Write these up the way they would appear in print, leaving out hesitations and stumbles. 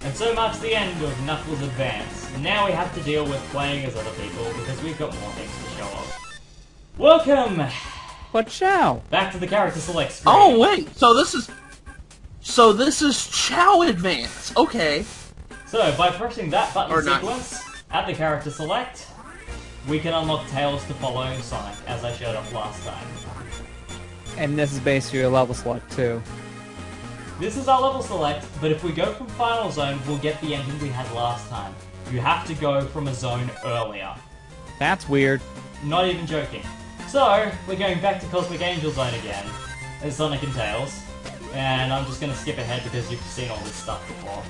And so marks the end of Knuckles Advance. Now we have to deal with playing as other people because we've got more things to show off. Welcome! But Chao! Back to the character select screen. Oh wait, so this is Chao Advance. Okay. So by pressing that button Or not. sequence at the character select, we can unlock Tails to follow Sonic, as I showed off last time. And this is basically your level select too. This is our level select, but if we go from Final Zone, we'll get the ending we had last time. You have to go from a zone earlier. That's weird. Not even joking. So, we're going back to Cosmic Angel Zone again, as Sonic and Tails. And I'm just going to skip ahead because you've seen all this stuff before.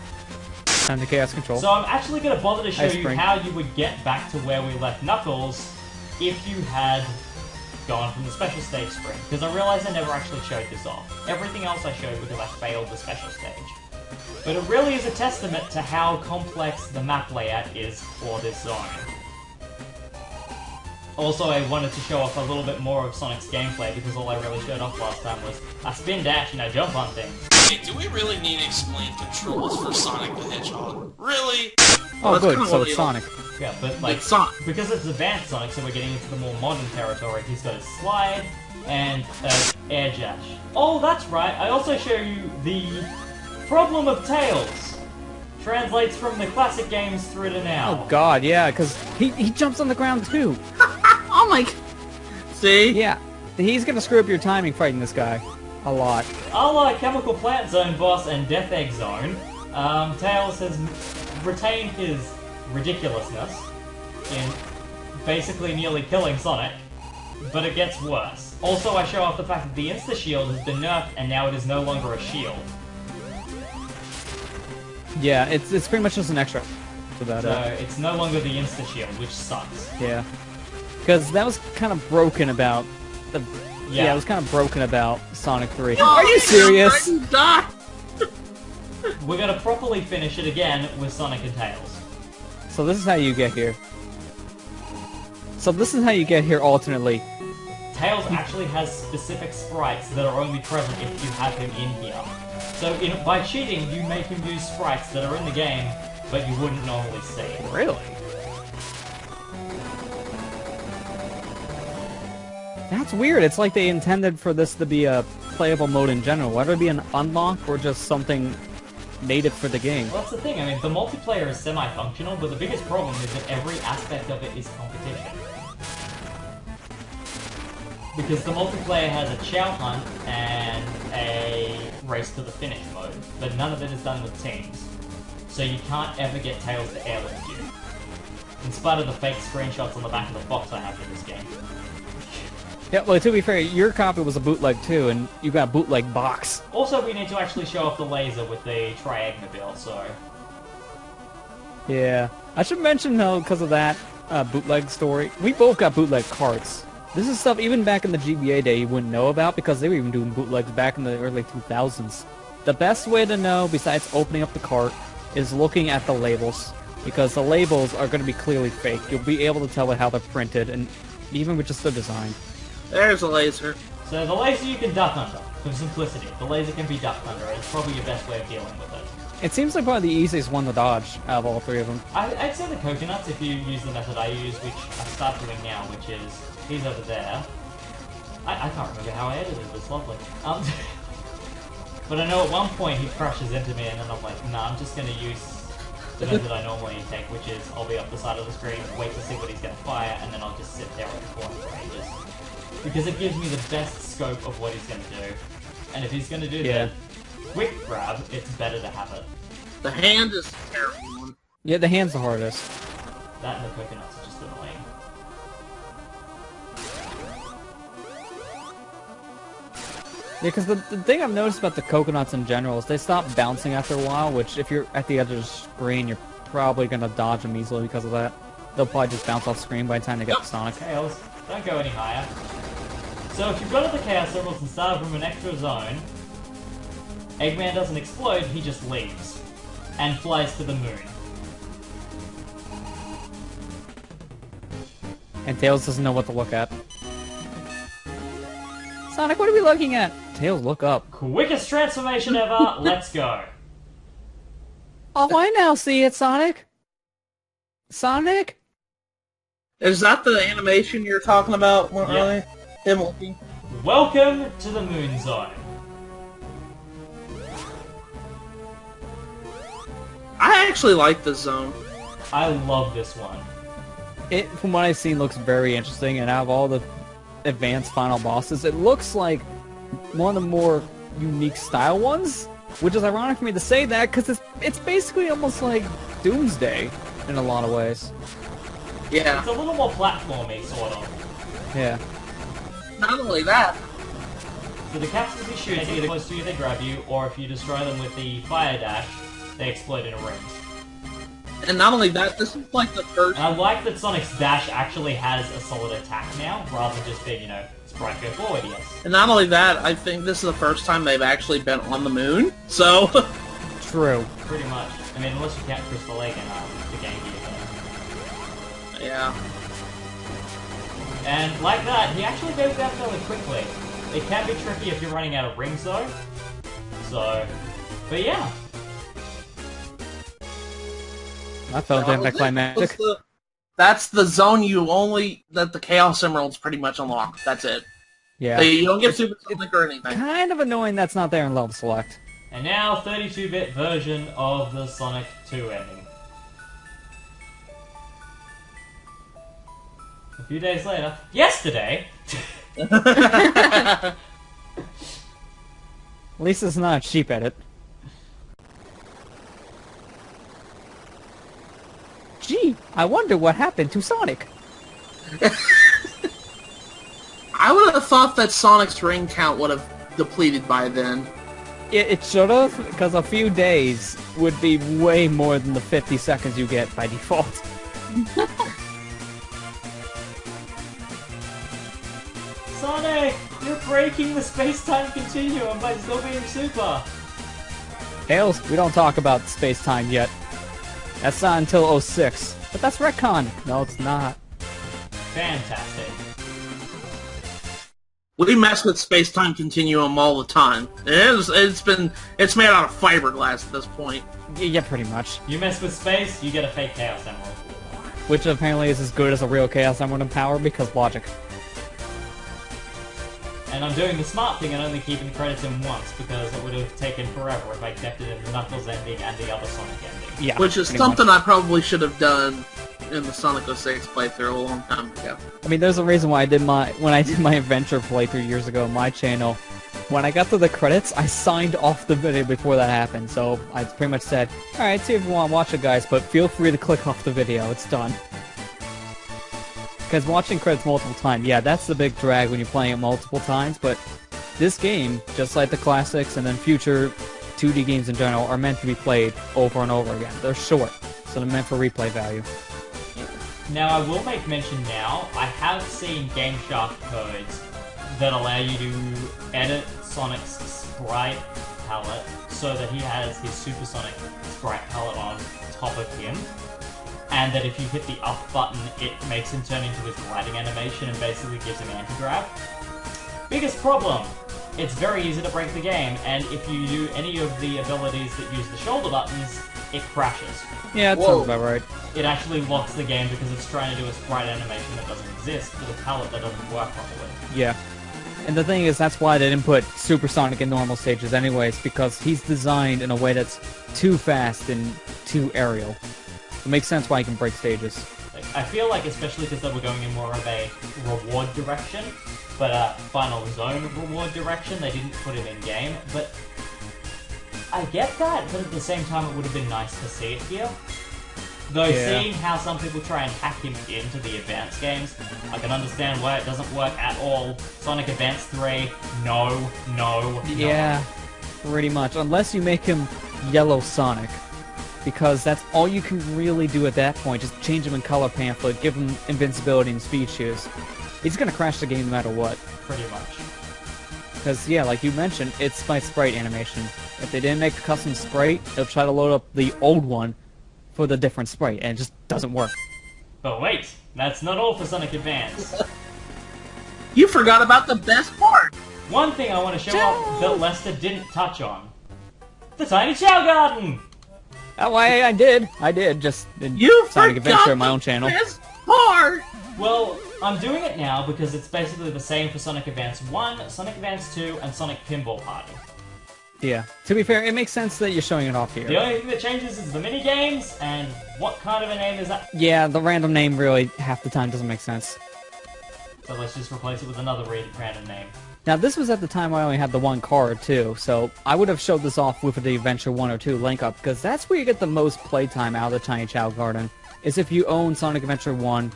Time to Chaos Control. So I'm actually going to bother to show Ice you Spring. how you would get back to where we left Knuckles if you had gone from the special stage spring, because I realized I never actually showed this off. Everything else I showed because I failed the special stage. But it really is a testament to how complex the map layout is for this zone. Also, I wanted to show off a little bit more of Sonic's gameplay, because all I really showed off last time was I spin dash and I jump on things. Hey, do we really need explained controls for Sonic the Hedgehog? Really? Oh, that's good, kinda so what it's you- Sonic. Yeah, but like, It's Sonic. because it's advanced Sonic, so we're getting into the more modern territory. He's got his slide and air dash. Oh, that's right. I also show you the problem of Tails. Translates from the classic games through to now. Oh god, yeah, because he jumps on the ground too. Oh my. See? Yeah, he's gonna screw up your timing fighting this guy. A lot. A la Chemical Plant Zone boss and Death Egg Zone, Tails has retained his ridiculousness in basically nearly killing Sonic, but it gets worse. Also, I show off the fact that the Insta-Shield has been nerfed and now it is no longer a shield. Yeah, it's pretty much just an extra to that. So it's no longer the Insta-Shield, which sucks. Yeah. Because that was kind of broken about the... Yeah, it was kind of broken about Sonic 3. Are you serious? Die. We're gonna properly finish it again with Sonic and Tails. So this is how you get here. So this is how you get here alternately. Tails actually has specific sprites that are only present if you have him in here. So by cheating, you make him use sprites that are in the game, but you wouldn't normally see. Really? That's weird. It's like they intended for this to be a playable mode in general. Whether it be an unlock or just something native for the game. Well, that's the thing. I mean, the multiplayer is semi-functional, but the biggest problem is that every aspect of it is competition. Because the multiplayer has a Chao Hunt and a Race to the Finish mode, but none of it is done with teams. So you can't ever get Tails to airlift you. In spite of the fake screenshots on the back of the box I have for this game. Yeah, well, to be fair, your copy was a bootleg too, and you got a bootleg box. Also, we need to actually show off the laser with the Triagnabil, so... Yeah. I should mention, though, because of that bootleg story, we both got bootleg carts. This is stuff, even back in the GBA day, you wouldn't know about, because they were even doing bootlegs back in the early 2000s. The best way to know, besides opening up the cart, is looking at the labels. Because the labels are going to be clearly fake. You'll be able to tell how they're printed, and even with just the design. There's a laser. So the laser you can duck under, for simplicity. The laser can be ducked under, it's probably your best way of dealing with it. It seems like probably the easiest one to dodge out of all three of them. I'd say the coconuts if you use the method I use, which I start doing now, which is, he's over there. I can't remember how I edited this, lovely. But I know at one point he crashes into me and then I'm like, nah, I'm just going to use the method I normally take, which is I'll be up the side of the screen, wait to see what he's going to fire, and then I'll just sit there at the corner for ages. Because it gives me the best scope of what he's going to do. And if he's going to do the quick grab, it's better to have it. The hand is a terrible one. Yeah, the hand's the hardest. That and the coconuts are just annoying. Yeah, because the thing I've noticed about the coconuts in general is they stop bouncing after a while, which if you're at the edge of the screen, you're probably going to dodge them easily because of that. They'll probably just bounce off screen by the time they get to Sonic. Tails, don't go any higher. So if you've got the Chaos Emeralds and started from an extra zone, Eggman doesn't explode, he just leaves. And flies to the moon. And Tails doesn't know what to look at. Sonic, what are we looking at? Tails, look up. Quickest transformation ever, let's go. Oh, I now see it, Sonic. Sonic? Is that the animation you're talking about earlier? Him looking. Welcome to the Moon Zone. I actually like this zone. I love this one. It, from what I've seen, looks very interesting, and out of all the advanced final bosses, it looks like one of the more unique style ones, which is ironic for me to say that, because it's basically almost like Doomsday in a lot of ways. Yeah. It's a little more platformy, sort of. Yeah. Not only that, So the capsules you shoot, either close to you, they grab you, or if you destroy them with the fire dash, they explode in rings. and not only that, this is like the first. And I like that Sonic's dash actually has a solid attack now, rather than just being, you know, sprite go forward, yes. And not only that, I think this is the first time they've actually been on the moon. So. True. Pretty much. I mean, unless you count Crystal Lake and the Game Gear game. Yeah. And like that, he actually goes down fairly quickly. It can be tricky if you're running out of rings, though. So, but yeah. I felt anticlimactic. That's the zone that the Chaos Emeralds pretty much unlock. That's it. Yeah. You don't get Super Sonic or anything. Kind of annoying that's not there in level select. And now, 32-bit version of the Sonic 2 ending. A few days later, yesterday. At least it's not a cheap edit. Gee, I wonder what happened to Sonic. I would have thought that Sonic's ring count would have depleted by then. It should have, because a few days would be way more than the 50 seconds you get by default. Sonic, you're breaking the space-time continuum by still being super. Tails, we don't talk about space-time yet. That's not until 06. But that's retcon. No, it's not. Fantastic. We mess with space-time continuum all the time. It's made out of fiberglass at this point. Yeah, pretty much. You mess with space, you get a fake Chaos Emerald. Which apparently is as good as a real Chaos Emerald in power because logic. And I'm doing the smart thing and only keeping the credits in once, because it would have taken forever if I kept it in the Knuckles ending and the other Sonic ending. Yeah. Which is something I probably should have done in the Sonic 06 playthrough a long time ago. I mean, there's a reason why when I did my adventure playthrough years ago on my channel, when I got to the credits, I signed off the video before that happened. So I pretty much said, alright, see if you want to watch it, guys, but feel free to click off the video. It's done. Because watching credits multiple times, yeah, that's the big drag when you're playing it multiple times, but this game, just like the classics and then future 2D games in general, are meant to be played over and over again. They're short, so they're meant for replay value. Now, I will make mention now, I have seen Game Shark codes that allow you to edit Sonic's sprite palette so that he has his Supersonic sprite palette on top of him, and that if you hit the up button, it makes him turn into his gliding animation and basically gives him anti-grav. Biggest problem, it's very easy to break the game, and if you do any of the abilities that use the shoulder buttons, it crashes. Yeah, that sounds about right. It actually locks the game because it's trying to do a sprite animation that doesn't exist with a palette that doesn't work properly. Yeah. And the thing is, that's why they didn't put Supersonic in normal stages anyways, because he's designed in a way that's too fast and too aerial. It makes sense why he can break stages. I feel like, especially because they were going in more of a reward direction, but final zone reward direction, they didn't put it in-game, but I get that, but at the same time it would have been nice to see it here. Though seeing how some people try and hack him into the advanced games, I can understand why it doesn't work at all. Sonic Advance 3, no. Yeah, pretty much. Unless you make him Yellow Sonic. Because that's all you can really do at that point. Just change him in color pamphlet, give him invincibility and speed shoes. He's gonna crash the game no matter what. Pretty much. Because, yeah, like you mentioned, it's my sprite animation. If they didn't make a custom sprite, they'll try to load up the old one for the different sprite, and it just doesn't work. But wait, that's not all for Sonic Advance. You forgot about the best part! One thing I want to show off that Lester didn't touch on. The Tiny Chao Garden! Oh, I did. Just in You Sonic forgot Adventure on my own channel. This part. Well, I'm doing it now because it's basically the same for Sonic Advance 1, Sonic Advance 2, and Sonic Pinball Party. Yeah. To be fair, it makes sense that you're showing it off here. The only thing that changes is the mini-games, and what kind of a name is that? Yeah, the random name really half the time doesn't make sense. So let's just replace it with another random name. Now, this was at the time I only had the one card, too, so I would have showed this off with the Adventure 1 or 2 link up, because that's where you get the most playtime out of the Tiny Chao Garden, is if you own Sonic Adventure 1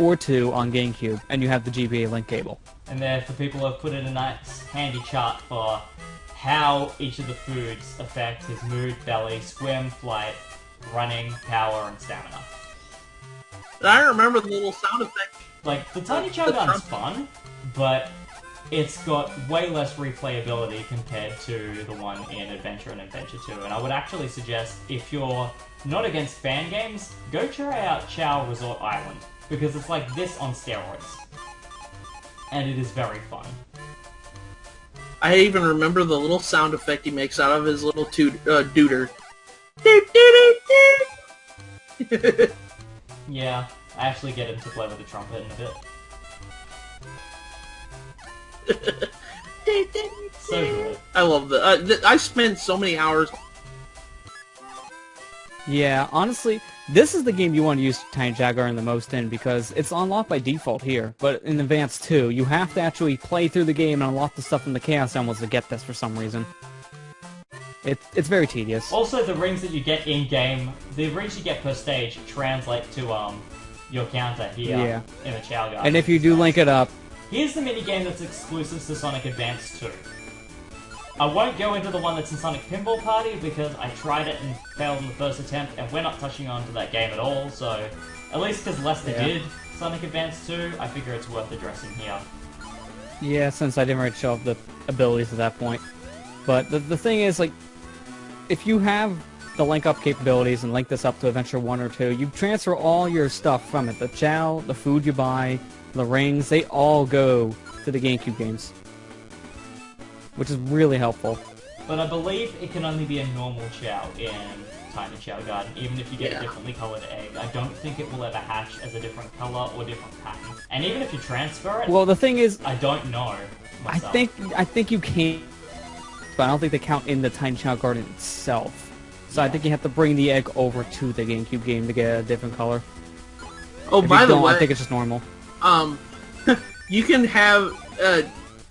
or 2 on GameCube, and you have the GBA link cable. And there, for people who have put in a nice handy chart for how each of the foods affect his mood, belly, swim, flight, running, power, and stamina. I remember the little sound effect. Like, the Tiny Chao Garden's fun, but it's got way less replayability compared to the one in Adventure and Adventure 2. And I would actually suggest, if you're not against fan games, go try out Chao Resort Island, because it's like this on steroids. And it is very fun. I even remember the little sound effect he makes out of his little dooter. Doot, doot, doot, doot. Yeah, I actually get him to play with the trumpet in a bit. So good. I love that. I spend so many hours. Yeah, honestly, this is the game you want to use Tiny Chao Garden the most in, because it's unlocked by default here, but in Advance 2, you have to actually play through the game and unlock the stuff from the Chaos Emeralds to get this for some reason. It's very tedious. Also, the rings that you get in-game, the rings you get per stage translate to your counter here in the Chao Garden. And if you do link it up... Here's the minigame that's exclusive to Sonic Advance 2. I won't go into the one that's in Sonic Pinball Party because I tried it and failed in the first attempt, and we're not touching on to that game at all, so at least because Lester did Sonic Advance 2, I figure it's worth addressing here. Yeah, since I didn't really show off the abilities at that point. But the thing is, like, if you have the link-up capabilities and link this up to Adventure 1 or 2, you transfer all your stuff from it. The Chao, the food you buy, the rings, they all go to the GameCube games. Which is really helpful. But I believe it can only be a normal Chao in Tiny Chao Garden, even if you get a differently coloured egg. I don't think it will ever hatch as a different colour or different pattern. And even if you transfer it, well, the thing is, I don't know myself. I think you can, but I don't think they count in the Tiny Chao Garden itself. So I think you have to bring the egg over to the GameCube game to get a different color. Oh, by the way, I think it's just normal. You can have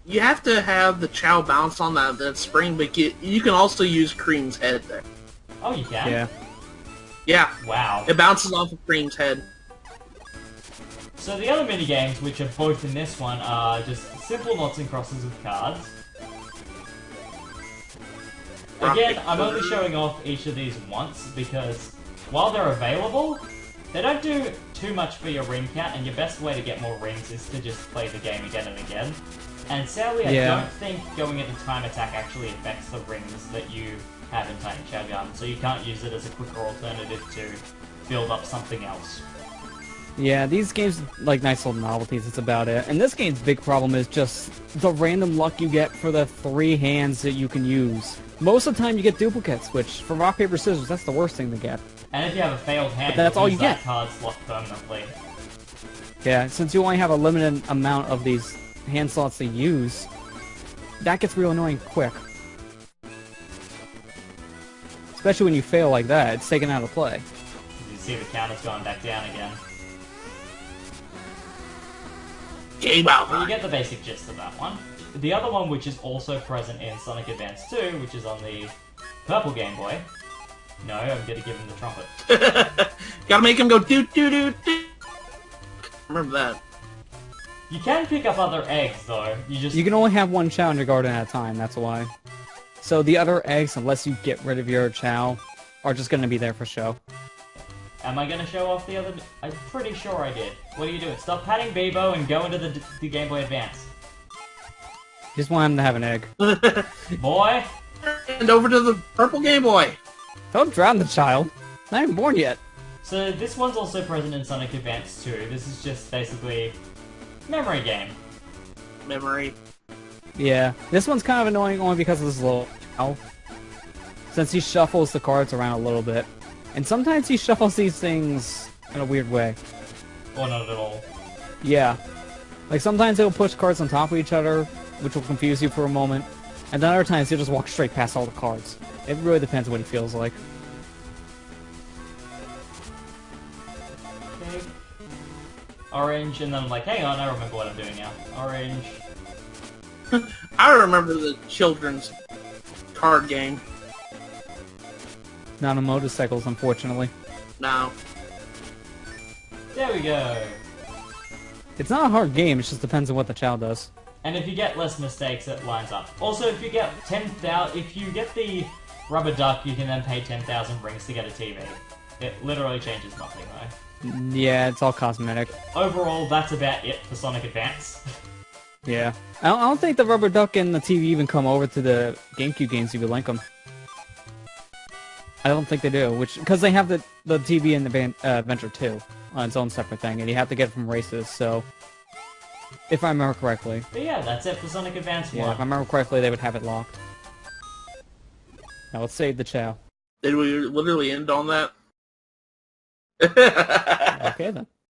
you have to have the Chao bounce on that spring, but you can also use Cream's head there. Oh, you can? Yeah. Yeah. Wow. It bounces off of Cream's head. So the other minigames, which are both in this one, are just simple knots and crosses with cards. Again, I'm only showing off each of these once, because while they're available, they don't do too much for your ring count, and your best way to get more rings is to just play the game again and again. And sadly, I don't think going into Time Attack actually affects the rings that you have in Tiny Chao Garden, so you can't use it as a quicker alternative to build up something else. Yeah, these games like nice little novelties, that's about it. And this game's big problem is just the random luck you get for the 3 hands that you can use. Most of the time you get duplicates, which for rock, paper, scissors, that's the worst thing to get. And if you have a failed hand, that's all you that get. card slot permanently. Yeah, since you only have a limited amount of these hand slots to use, that gets real annoying quick. Especially when you fail like that, it's taken out of play. You see the counter's going back down again. Game out. But you get the basic gist of that one. The other one, which is also present in Sonic Advance 2, which is on the purple Game Boy. No, I'm gonna give him the trumpet. Gotta make him go doot doot doot doot. Remember that. You can pick up other eggs, though. You can only have one Chao in your garden at a time, that's why. So the other eggs, unless you get rid of your Chao, are just gonna be there for show. Am I gonna show off the other? I'm pretty sure I did. What are you doing? Stop patting Bebo and go into the Game Boy Advance. Just want him to have an egg. Boy! And over to the purple Game Boy. Don't drown the child. Not even born yet. So this one's also present in Sonic Advance 2. This is just basically memory game. Memory. Yeah, this one's kind of annoying only because of this little Chao. since he shuffles the cards around a little bit. And sometimes he shuffles these things in a weird way. Or not at all. Yeah. Like, sometimes he'll push cards on top of each other, which will confuse you for a moment. And then other times he'll just walk straight past all the cards. It really depends what he feels like. Okay. Orange, and then I'm like, hang on, I remember what I'm doing now. Orange. I remember the children's card game. Not on motorcycles, unfortunately. No. There we go. It's not a hard game, it just depends on what the child does. And if you get less mistakes, it lines up. Also, if you get 10,000, if you get the rubber duck, you can then pay 10,000 rings to get a TV. It literally changes nothing, though. Yeah, it's all cosmetic. Overall, that's about it for Sonic Advance. Yeah. I don't think the rubber duck and the TV even come over to the GameCube games if you link them. I don't think they do, because they have the TV in the Adventure 2 on its own separate thing, and you have to get it from races, so... If I remember correctly. But yeah, that's it for Sonic Advance 1. Yeah, if I remember correctly, they would have it locked. Now let's save the Chao. Did we literally end on that? Okay then.